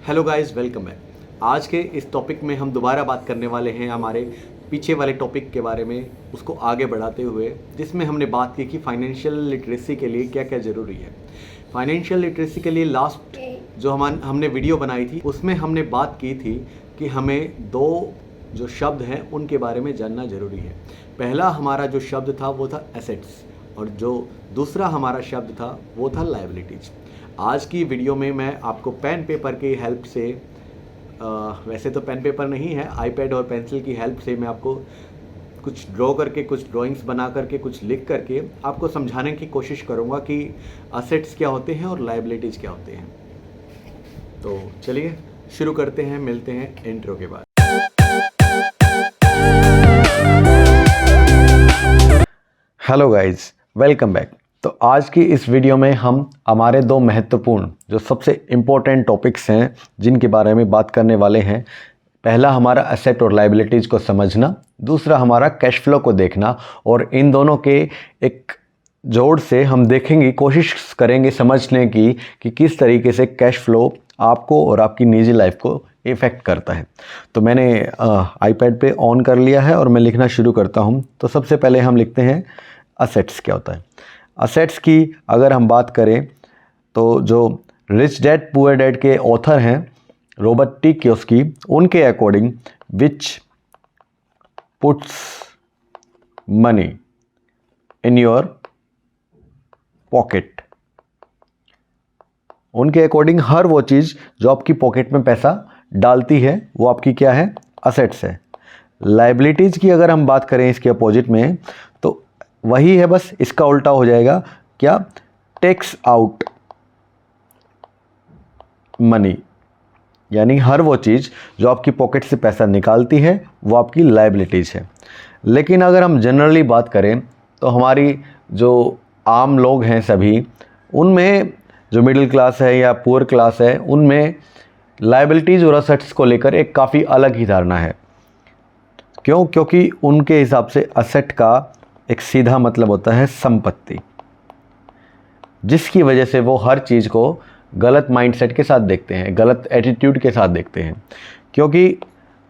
Hello guys, welcome back. आज के इस टॉपिक में हम दोबारा बात करने वाले हैं हमारे पीछे वाले टॉपिक के बारे में, उसको आगे बढ़ाते हुए, जिसमें हमने बात की कि फाइनेंशियल लिटरेसी के लिए क्या क्या ज़रूरी है। फाइनेंशियल लिटरेसी के लिए लास्ट जो हमने वीडियो बनाई थी उसमें हमने बात की थी कि हमें दो जो शब्द हैं उनके बारे में जानना ज़रूरी है। पहला हमारा जो शब्द था वो था एसेट्स, और जो दूसरा हमारा शब्द था वो था लायबिलिटीज़। आज की वीडियो में मैं आपको पेन पेपर की हेल्प से, वैसे तो पेन पेपर नहीं है, आईपैड और पेंसिल की हेल्प से मैं आपको कुछ ड्रॉ करके, कुछ ड्राइंग्स बना करके, कुछ लिख करके आपको समझाने की कोशिश करूँगा कि असेट्स क्या होते हैं और लायबिलिटीज़ क्या होते हैं। तो चलिए शुरू करते हैं, मिलते हैं इंट्रो के बाद। Hello guys, welcome back. तो आज की इस वीडियो में हम हमारे दो महत्वपूर्ण जो सबसे इम्पोर्टेंट टॉपिक्स हैं जिनके बारे में बात करने वाले हैं। पहला हमारा एसेट और लायबिलिटीज़ को समझना, दूसरा हमारा कैश फ्लो को देखना, और इन दोनों के एक जोड़ से हम देखेंगे, कोशिश करेंगे समझने की कि किस तरीके से कैश फ्लो आपको और आपकी निजी लाइफ को इफ़ेक्ट करता है। तो मैंने आईपैड पे ऑन कर लिया है और मैं लिखना शुरू करता हूँ। तो सबसे पहले हम लिखते हैं असेट्स क्या होता है। असेट्स की अगर हम बात करें तो जो रिच डैड पुअर डैड के ऑथर हैं रॉबर्ट टी कियोसाकी, उनके according which puts money in your pocket, उनके अकॉर्डिंग हर वो चीज़ जो आपकी पॉकेट में पैसा डालती है वो आपकी क्या है, असेट्स है। लायबिलिटीज़ की अगर हम बात करें इसके अपोजिट में तो वही है, बस इसका उल्टा हो जाएगा। क्या? टेक्स आउट मनी, यानी हर वो चीज़ जो आपकी पॉकेट से पैसा निकालती है वो आपकी लायबिलिटीज़ है। लेकिन अगर हम जनरली बात करें तो हमारी जो आम लोग हैं सभी, उनमें जो मिडिल क्लास है या पुअर क्लास है, उनमें लायबिलिटीज़ और असेट्स को लेकर एक काफ़ी अलग ही धारणा है। क्यों? क्योंकि उनके हिसाब से असेट का एक सीधा मतलब होता है संपत्ति, जिसकी वजह से वो हर चीज़ को गलत माइंडसेट के साथ देखते हैं, गलत एटीट्यूड के साथ देखते हैं। क्योंकि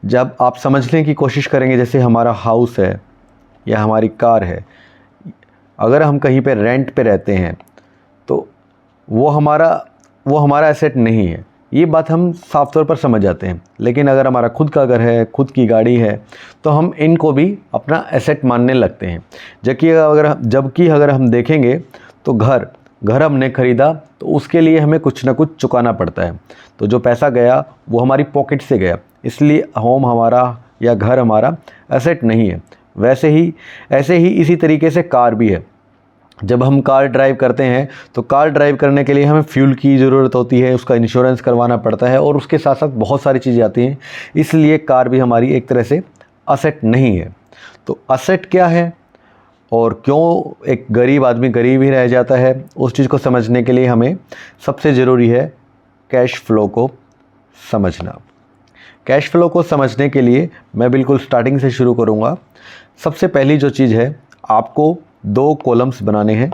जब आप समझने की कोशिश करेंगे, जैसे हमारा हाउस है या हमारी कार है, अगर हम कहीं पे रेंट पे रहते हैं तो वो हमारा एसेट नहीं है, ये बात हम साफ तौर पर समझ जाते हैं। लेकिन अगर हमारा खुद का घर है, खुद की गाड़ी है, तो हम इनको भी अपना एसेट मानने लगते हैं। जबकि अगर हम देखेंगे तो घर हमने ख़रीदा तो उसके लिए हमें कुछ ना कुछ चुकाना पड़ता है। तो जो पैसा गया वो हमारी पॉकेट से गया, इसलिए होम हमारा या घर हमारा एसेट नहीं है। ऐसे ही इसी तरीके से कार भी है। जब हम कार ड्राइव करते हैं तो कार ड्राइव करने के लिए हमें फ्यूल की ज़रूरत होती है, उसका इंश्योरेंस करवाना पड़ता है, और उसके साथ साथ बहुत सारी चीज़ें आती हैं। इसलिए कार भी हमारी एक तरह से असेट नहीं है। तो असेट क्या है और क्यों एक गरीब आदमी गरीब ही रह जाता है, उस चीज़ को समझने के लिए हमें सबसे ज़रूरी है कैश फ्लो को समझना। कैश फ्लो को समझने के लिए मैं बिल्कुल स्टार्टिंग से शुरू करूँगा। सबसे पहली जो चीज़ है, आपको दो कॉलम्स बनाने हैं।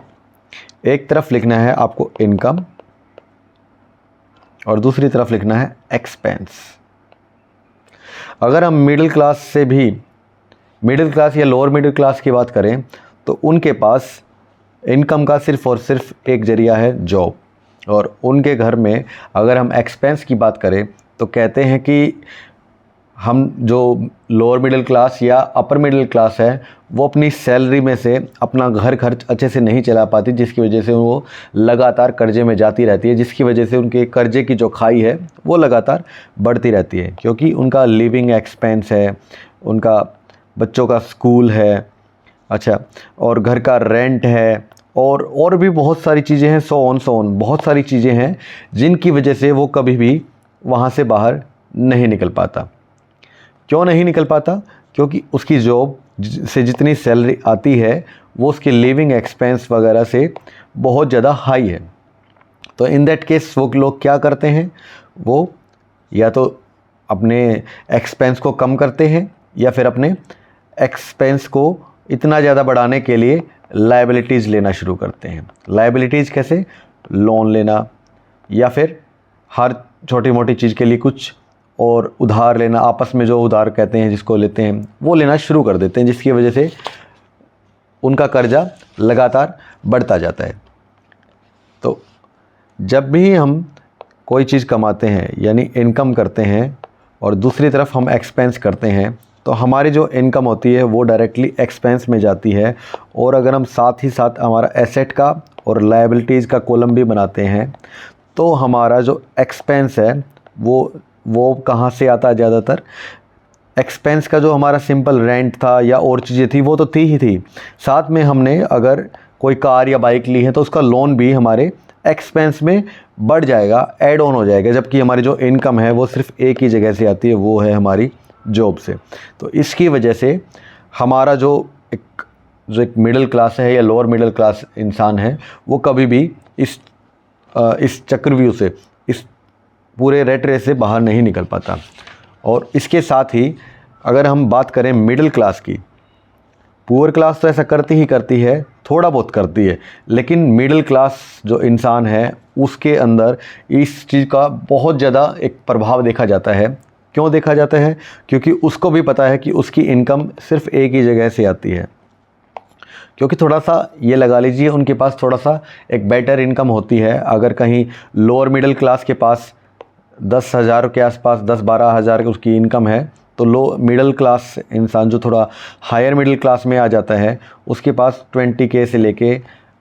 एक तरफ लिखना है आपको इनकम और दूसरी तरफ लिखना है एक्सपेंस। अगर हम मिडिल क्लास या लोअर मिडिल क्लास की बात करें तो उनके पास इनकम का सिर्फ़ और सिर्फ एक जरिया है, जॉब। और उनके घर में अगर हम एक्सपेंस की बात करें तो कहते हैं कि हम जो लोअर मिडिल क्लास या अपर मिडिल क्लास है वो अपनी सैलरी में से अपना घर खर्च अच्छे से नहीं चला पाती, जिसकी वजह से वो लगातार कर्जे में जाती रहती है, जिसकी वजह से उनके कर्जे की जो खाई है वो लगातार बढ़ती रहती है। क्योंकि उनका लिविंग एक्सपेंस है, उनका बच्चों का स्कूल है, अच्छा, और घर का रेंट है, और भी बहुत सारी चीज़ें हैं, सो ऑन बहुत सारी चीज़ें हैं जिनकी वजह से वो कभी भी वहाँ से बाहर नहीं निकल पाता। क्यों नहीं निकल पाता? क्योंकि उसकी जॉब से जितनी सैलरी आती है वो उसके लिविंग एक्सपेंस वगैरह से बहुत ज़्यादा हाई है। तो इन दैट केस वो लोग क्या करते हैं, वो या तो अपने एक्सपेंस को कम करते हैं या फिर अपने एक्सपेंस को इतना ज़्यादा बढ़ाने के लिए लायबिलिटीज़ लेना शुरू करते हैं। लायबिलिटीज़ कैसे? लोन लेना, या फिर हर छोटी मोटी चीज़ के लिए कुछ और उधार लेना, आपस में जो उधार कहते हैं जिसको लेते हैं, वो लेना शुरू कर देते हैं, जिसकी वजह से उनका कर्जा लगातार बढ़ता जाता है। तो जब भी हम कोई चीज़ कमाते हैं यानी इनकम करते हैं और दूसरी तरफ हम एक्सपेंस करते हैं, तो हमारी जो इनकम होती है वो डायरेक्टली एक्सपेंस में जाती है। और अगर हम साथ ही साथ हमारा एसेट का और लायबिलिटीज़ का कॉलम भी बनाते हैं, तो हमारा जो एक्सपेंस है वो कहाँ से आता है? ज़्यादातर एक्सपेंस का जो हमारा सिंपल रेंट था या और चीज़ें थी वो तो थी ही थी, साथ में हमने अगर कोई कार या बाइक ली है तो उसका लोन भी हमारे एक्सपेंस में बढ़ जाएगा, ऐड ऑन हो जाएगा, जबकि हमारी जो इनकम है वो सिर्फ एक ही जगह से आती है, वो है हमारी जॉब से। तो इसकी वजह से हमारा जो एक मिडिल क्लास है या लोअर मिडिल क्लास इंसान है, वो कभी भी इस चक्रव्यूह से, इस पूरे रेट रेस से बाहर नहीं निकल पाता। और इसके साथ ही अगर हम बात करें मिडिल क्लास की, पुअर क्लास तो ऐसा करती है, थोड़ा बहुत करती है, लेकिन मिडिल क्लास जो इंसान है उसके अंदर इस चीज़ का बहुत ज़्यादा एक प्रभाव देखा जाता है। क्यों देखा जाता है? क्योंकि उसको भी पता है कि उसकी इनकम सिर्फ एक ही जगह से आती है। क्योंकि थोड़ा सा ये लगा लीजिए उनके पास थोड़ा सा एक बेटर इनकम होती है। अगर कहीं लोअर मिडिल क्लास के पास 10,000 के आसपास 10-12 हज़ार उसकी इनकम है, तो लो मिडिल क्लास इंसान जो थोड़ा हायर मिडिल क्लास में आ जाता है उसके पास 20K से लेके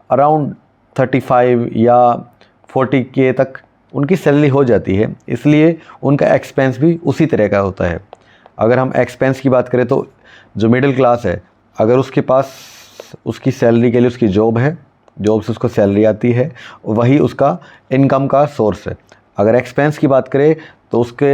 अराउंड 35 या 40K तक उनकी सैलरी हो जाती है। इसलिए उनका एक्सपेंस भी उसी तरह का होता है। अगर हम एक्सपेंस की बात करें तो जो मिडिल क्लास है, अगर उसके पास उसकी सैलरी के लिए उसकी जॉब है, जॉब से उसको सैलरी आती है, वही उसका इनकम का सोर्स है। अगर एक्सपेंस की बात करें तो उसके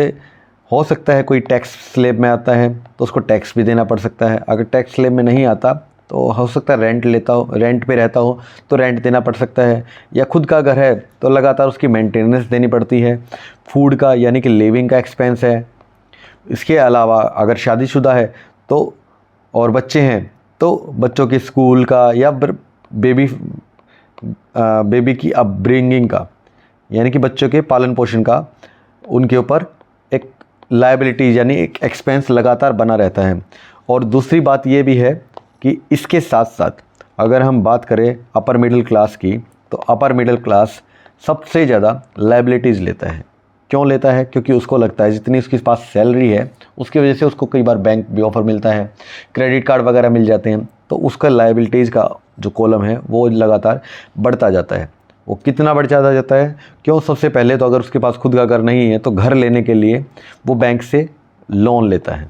हो सकता है कोई टैक्स स्लैब में आता है तो उसको टैक्स भी देना पड़ सकता है। अगर टैक्स स्लैब में नहीं आता तो हो सकता है रेंट पे रहता हो तो रेंट देना पड़ सकता है, या खुद का घर है तो लगातार उसकी मेंटेनेंस देनी पड़ती है। फूड का यानी कि लिविंग का एक्सपेंस है। इसके अलावा अगर शादीशुदा है तो और बच्चे हैं तो बच्चों के स्कूल का या बेबी की अपब्रिंगिंग का यानी कि बच्चों के पालन पोषण का उनके ऊपर एक लायबिलिटी यानी एक एक्सपेंस लगातार बना रहता है। और दूसरी बात ये भी है कि इसके साथ साथ अगर हम बात करें अपर मिडिल क्लास की, तो अपर मिडिल क्लास सबसे ज़्यादा लायबिलिटीज़ लेता है। क्यों लेता है? क्योंकि उसको लगता है जितनी उसके पास सैलरी है उसकी वजह से उसको कई बार बैंक भी ऑफ़र मिलता है, क्रेडिट कार्ड वगैरह मिल जाते हैं, तो उसका लायबिलिटीज़ का जो कॉलम है वो लगातार बढ़ता जाता है। वो कितना बढ़ जाता है? क्यों? सबसे पहले तो अगर उसके पास खुद का घर नहीं है तो घर लेने के लिए वो बैंक से लोन लेता है,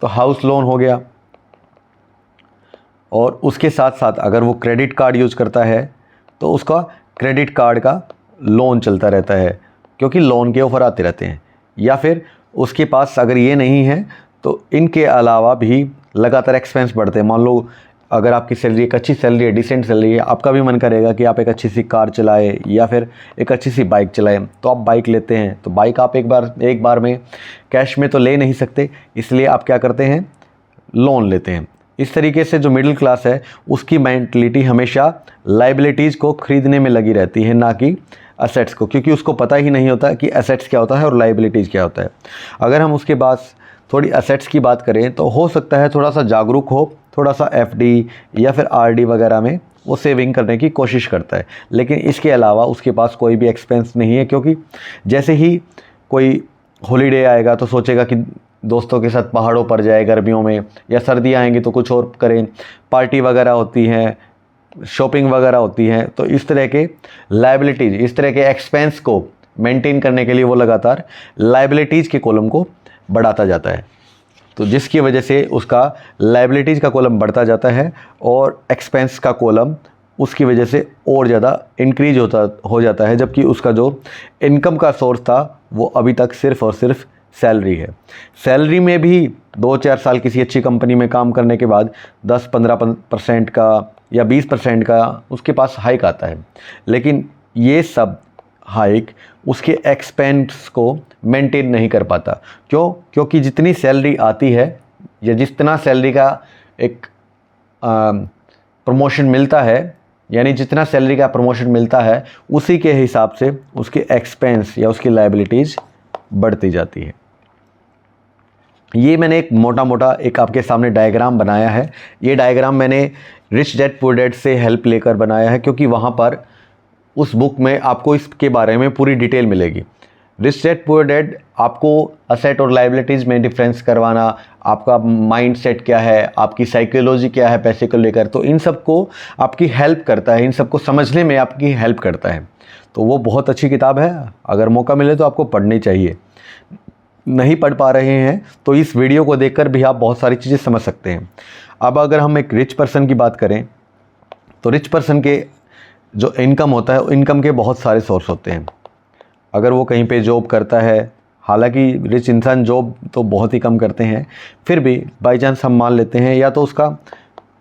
तो हाउस लोन हो गया। और उसके साथ साथ अगर वो क्रेडिट कार्ड यूज़ करता है तो उसका क्रेडिट कार्ड का लोन चलता रहता है, क्योंकि लोन के ऑफ़र आते रहते हैं। या फिर उसके पास अगर ये नहीं है तो इनके अलावा भी लगातार एक्सपेंस बढ़ते हैं। मान लो अगर आपकी सैलरी एक अच्छी सैलरी है, डिसेंट सैलरी है, आपका भी मन करेगा कि आप एक अच्छी सी कार चलाएं या फिर एक अच्छी सी बाइक चलाएं, तो आप बाइक लेते हैं। तो बाइक आप एक बार में कैश में तो ले नहीं सकते, इसलिए आप क्या करते हैं? लोन लेते हैं। इस तरीके से जो मिडिल क्लास है उसकी मेंटलिटी हमेशा लायबिलिटीज़ को ख़रीदने में लगी रहती है, ना कि असेट्स को, क्योंकि उसको पता ही नहीं होता कि असेट्स क्या होता है और लायबिलिटीज़ क्या होता है। अगर हम उसके बाद थोड़ी असेट्स की बात करें तो हो सकता है थोड़ा सा जागरूक हो, थोड़ा सा एफडी या फिर आरडी वगैरह में वो सेविंग करने की कोशिश करता है, लेकिन इसके अलावा उसके पास कोई भी एक्सपेंस नहीं है। क्योंकि जैसे ही कोई हॉलीडे आएगा तो सोचेगा कि दोस्तों के साथ पहाड़ों पर जाए गर्मियों में, या सर्दियाँ आएंगी तो कुछ और करें, पार्टी वगैरह होती हैं, शॉपिंग वगैरह होती है। तो इस तरह के लायबिलिटीज़, इस तरह के एक्सपेंस को मेंटेन करने के लिए वो लगातार लायबिलिटीज़ के कॉलम को बढ़ाता जाता है। तो जिसकी वजह से उसका लायबिलिटीज़ का कॉलम बढ़ता जाता है और एक्सपेंस का कॉलम उसकी वजह से और ज़्यादा इंक्रीज हो जाता है, जबकि उसका जो इनकम का सोर्स था वो अभी तक सिर्फ़ और सिर्फ सैलरी है। सैलरी में भी 2-4 साल किसी अच्छी कंपनी में काम करने के बाद 10-15% का या 20% का उसके पास हाइक आता है, लेकिन ये सब हाइक उसके एक्सपेंस को मेंटेन नहीं कर पाता। क्यों? क्योंकि जितनी सैलरी आती है या जितना सैलरी का एक प्रमोशन मिलता है, यानी जितना सैलरी का प्रमोशन मिलता है उसी के हिसाब से उसके एक्सपेंस या उसकी लायबिलिटीज़ बढ़ती जाती है। ये मैंने एक मोटा मोटा एक आपके सामने डायग्राम बनाया है। ये डायग्राम मैंने रिच डैड पुअर डैड से हेल्प लेकर बनाया है, क्योंकि वहाँ पर उस बुक में आपको इसके बारे में पूरी डिटेल मिलेगी। रिच डैड पुअर डैड आपको असेट और लायबिलिटीज़ में डिफरेंस करवाना, आपका माइंड सेट क्या है, आपकी साइकोलॉजी क्या है पैसे को लेकर, तो इन सब को आपकी हेल्प करता है, इन सब को समझने में आपकी हेल्प करता है। तो वो बहुत अच्छी किताब है, अगर मौका मिले तो आपको पढ़नी चाहिए। नहीं पढ़ पा रहे हैं तो इस वीडियो को देखकर भी आप बहुत सारी चीज़ें समझ सकते हैं। अब अगर हम एक रिच पर्सन की बात करें तो रिच पर्सन के जो इनकम होता है, इनकम के बहुत सारे सोर्स होते हैं। अगर वो कहीं पे जॉब करता है, हालांकि रिच इंसान जॉब तो बहुत ही कम करते हैं, फिर भी बाई चांस हम मान लेते हैं या तो उसका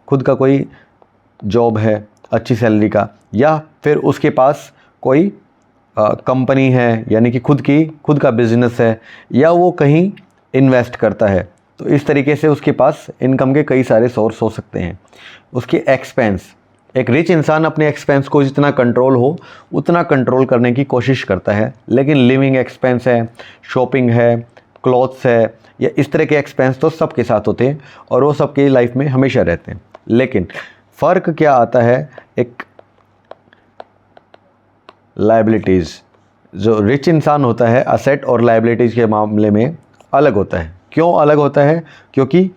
खुद का कोई जॉब है अच्छी सैलरी का, या फिर उसके पास कोई कंपनी है, यानी कि खुद का बिजनेस है, या वो कहीं इन्वेस्ट करता है। तो इस तरीके से उसके पास इनकम के कई सारे सोर्स हो सकते हैं। उसके एक्सपेंस, एक रिच इंसान अपने एक्सपेंस को जितना कंट्रोल हो उतना कंट्रोल करने की कोशिश करता है, लेकिन लिविंग एक्सपेंस है, शॉपिंग है, क्लॉथ्स है, या इस तरह के एक्सपेंस तो सबके साथ होते हैं और वो सबकी लाइफ में हमेशा रहते हैं। लेकिन फ़र्क क्या आता है, एक लायबिलिटीज़, जो रिच इंसान होता है असेट और लायबिलिटीज़ के मामले में अलग होता है। क्यों अलग होता है? क्योंकि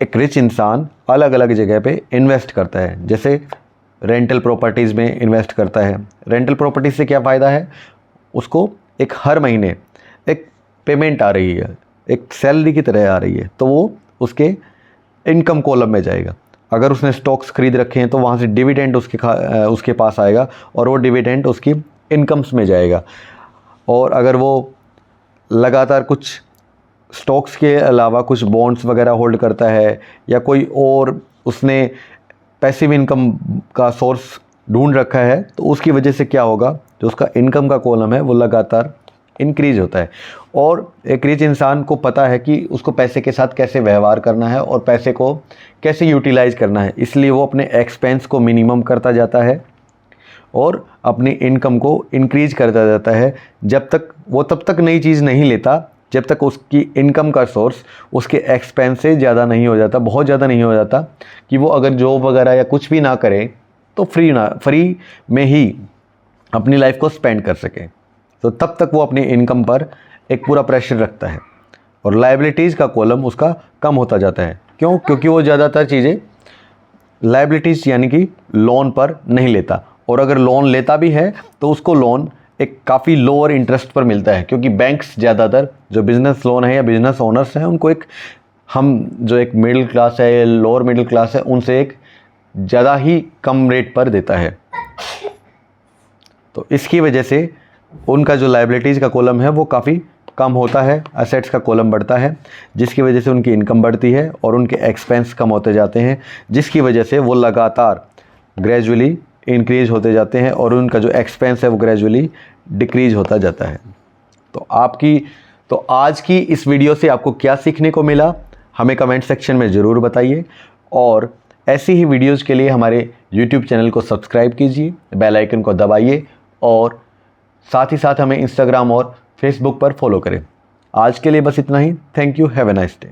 एक रिच इंसान अलग अलग जगह पे इन्वेस्ट करता है। जैसे रेंटल प्रॉपर्टीज़ में इन्वेस्ट करता है। रेंटल प्रॉपर्टीज़ से क्या फ़ायदा है, उसको एक हर महीने एक पेमेंट आ रही है, एक सैलरी की तरह आ रही है, तो वो उसके इनकम कॉलम में जाएगा। अगर उसने स्टॉक्स खरीद रखे हैं तो वहाँ से डिविडेंड उसके पास आएगा और वो डिविडेंड उसकी इनकम्स में जाएगा। और अगर वो लगातार कुछ स्टॉक्स के अलावा कुछ बॉन्ड्स वगैरह होल्ड करता है, या कोई और उसने पैसिव इनकम का सोर्स ढूंढ रखा है, तो उसकी वजह से क्या होगा, जो उसका इनकम का कॉलम है वो लगातार इंक्रीज होता है। और एक रिच इंसान को पता है कि उसको पैसे के साथ कैसे व्यवहार करना है और पैसे को कैसे यूटिलाइज करना है, इसलिए वो अपने एक्सपेंस को मिनिमम करता जाता है और अपनी इनकम को इंक्रीज करता जाता है। तब तक नई चीज़ नहीं लेता जब तक उसकी इनकम का सोर्स उसके एक्सपेंस से ज़्यादा नहीं हो जाता, बहुत ज़्यादा नहीं हो जाता, कि वो अगर जॉब वगैरह या कुछ भी ना करे तो फ्री में ही अपनी लाइफ को स्पेंड कर सके। तो तब तक वो अपनी इनकम पर एक पूरा प्रेशर रखता है और लायबिलिटीज़ का कॉलम उसका कम होता जाता है। क्यों? क्योंकि वो ज़्यादातर चीज़ें लायबिलिटीज़ यानी कि लोन पर नहीं लेता, और अगर लोन लेता भी है तो उसको लोन एक काफ़ी लोअर इंटरेस्ट पर मिलता है, क्योंकि बैंक्स ज़्यादातर जो बिज़नेस लोन है या बिज़नेस ओनर्स हैं उनको हम जो एक मिडिल क्लास है या लोअर मिडिल क्लास है उनसे एक ज़्यादा ही कम रेट पर देता है। तो इसकी वजह से उनका जो लायबिलिटीज़ का कॉलम है वो काफ़ी कम होता है, असेट्स का कॉलम बढ़ता है, जिसकी वजह से उनकी इनकम बढ़ती है और उनके एक्सपेंस कम होते जाते हैं, जिसकी वजह से वो लगातार ग्रेजुअली इंक्रीज होते जाते हैं और उनका जो एक्सपेंस है वो ग्रेजुअली डिक्रीज होता जाता है। तो आज की इस वीडियो से आपको क्या सीखने को मिला, हमें कमेंट सेक्शन में ज़रूर बताइए, और ऐसी ही वीडियोज़ के लिए हमारे YouTube चैनल को सब्सक्राइब कीजिए, बेल आइकन को दबाइए, और साथ ही साथ हमें Instagram और Facebook पर फॉलो करें। आज के लिए बस इतना ही। Thank you, have a nice day.